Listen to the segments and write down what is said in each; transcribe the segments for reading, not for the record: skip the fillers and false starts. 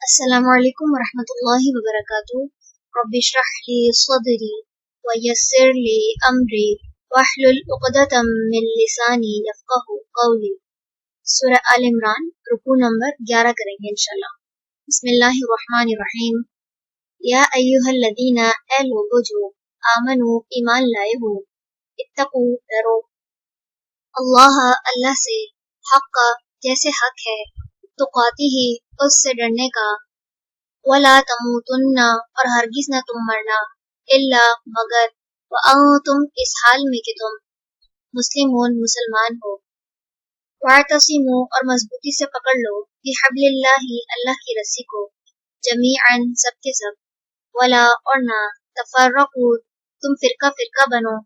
السلام علیکم ورحمۃ اللہ وبرکاتہ۔ رب اشرح لی صدری ویسر لی امری واحلل عقدۃ من لسانی یفقہوا قولی۔ سورہ آل عمران رکوع نمبر 11 کریں گے انشاءاللہ۔ بسم اللہ الرحمن الرحیم۔ یا ایھا الذین، اے لوگو جو آمنو ایمان لائے ہو، اتقوا ڈرو، اللہ اللہ سے، حق جیسے حق ہے، تقاتہ اس سے ڈرنے کا، ولا تموتن اور ہرگز نہ تم مرنا، الا مگر، وانتم اس حال میں کہ تم مسلمون مسلمان ہو، واعتصموا اور مضبوطی سے پکڑ لو، بحبل اللہ اللہ کی رسی کو، جمیعا سب کے سب، ولا اور نہ، تفرقوا تم فرقہ فرقہ بنو،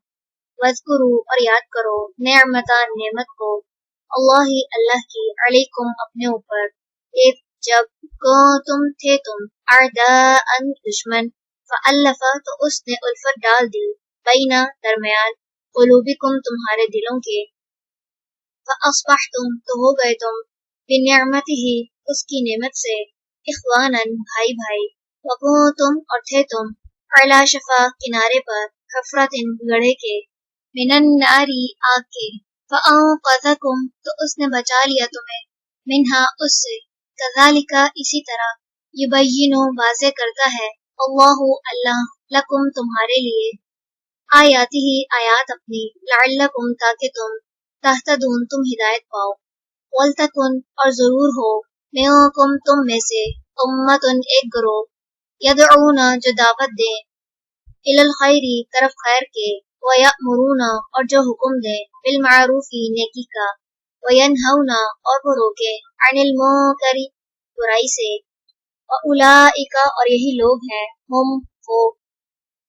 واذکروا اور یاد کرو، نعمتا نعمت کو، اللہ اللہ کی، علیکم اپنے اوپر، ایک جب تم تھے تم اعداء دشمن، فالف تو اس نے الفت ڈال دی، بین درمیان، قلوبکم تمہارے دلوں کے، فاصبحتم تو ہو گئے تم، بنعمتہ اس کی نعمت سے، اخوانا بھائی بھائی، وکنتم اور تھے تم، علی شفا کنارے پر، حفرۃ گڑھے کے، من النار آگ کے، فانقذکم تو اس نے بچا لیا تمہیں، منہا اس سے، کذالک اسی طرح، یبین واضح کرتا ہے، اللہ اللہ، لکم تمہارے لیے، آیاتہ آیات اپنی، لعلکم تاکہ تم، تہتدون تم ہدایت پاؤ، ولتکن اور ضرور ہو، منکم تم میں سے، امتن ایک گروہ، یدعون جو دعوت دیں، الی الخیر طرف خیر کے، ویأمرون اور جو حکم دیں، بالمعروف نیکی کا، وینہون اور وہ روکے، عن المنکر برائی سے، واولئک اور یہی لوگ ہیں، ہم وہ،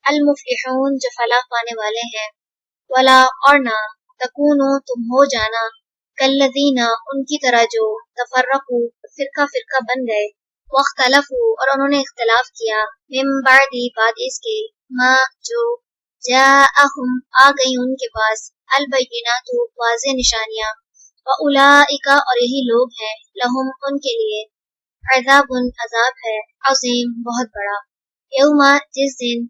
المفلحون جو فلاح پانے والے ہیں، ولا اور نہ، تکونوا تم ہو جانا، کالذین ان کی طرح جو، تفرقوا فرقہ فرقہ بن گئے، واختلفوا اور انہوں نے اختلاف کیا، من بعد بعد اس کے، ما جو، جاءہم آ گئی ان کے پاس، البینات واضح نشانیاں، واولئک اور یہی لوگ ہیں، لہم ان کے لیے، عذاب عذاب ہے، عظیم بہت بڑا، یوم جس دن،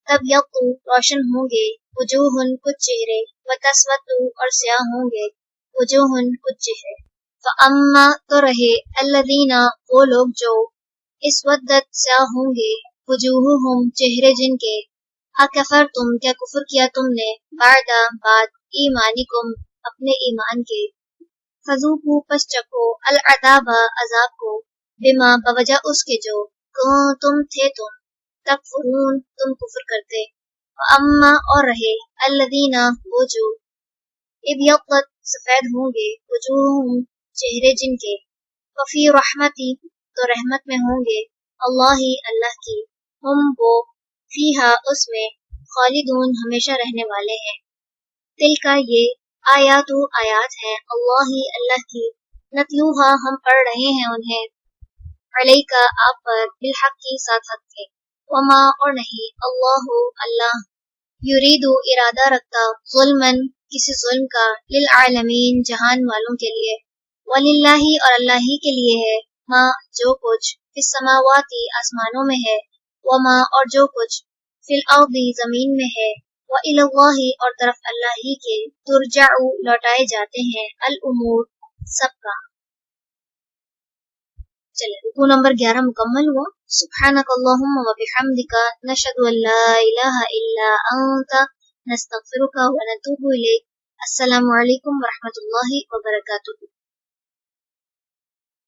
تبیض روشن ہوں گے، وجوہ کچھ چہرے، وتسود اور سیاہ ہوں گے، وجوہ کچھ چہرے، فاما تو رہے، الذین وہ لوگ جو، اسودت سیاہ ہوں گے، وجوہہم چہرے جن کے، اکفرتم کیا کفر کیا تم نے، بعد ایمانکم اپنے ایمان کے، فذوقوا پس چکھو، العذاب عذاب کو، بما بوجہ اس کے جو، تم تھے تم، تکفرون تم کفر کرتے، واما اور رہے، الذین وہ جو، ابیضت سفید ہوں گے، وجوہہم چہرے جن کے، وفی رحمتی تو رحمت میں ہوں گے، اللہ اللہ کی، ہم وہ، فیہا اس میں، خالدون ہمیشہ رہنے والے ہیں، تلکا یہ، آیات ہیں، اللہ اللہ کی، نتلوہا ہم پڑھ رہے ہیں انہیں، علیکا آپ پر، بالحق کی ساتھ حق کے، وما اور نہیں، اللہ اللہ، یرید ارادہ رکھتا، ظلمن کسی ظلم کا، للعالمین جہان والوں کے لیے، وللہ اور اللہ ہی کے لیے ہے، ما جو کچھ، فی السماوات آسمانوں میں ہے، وما اور جو کچھ، فی الارض زمین میں ہے، وإلی اللہ اور طرف اللہ ہی کے، ترجع لوٹائے جاتے ہیں، الامور سب کا۔ چلے رکوع نمبر 11 مکمل ہوا۔ سبحانک اللہم و بحمدک، نشہد ان لا الہ الا انت، نستغفرک و نتوب الیک۔ السلام علیکم ورحمۃ اللہ وبرکاتہ۔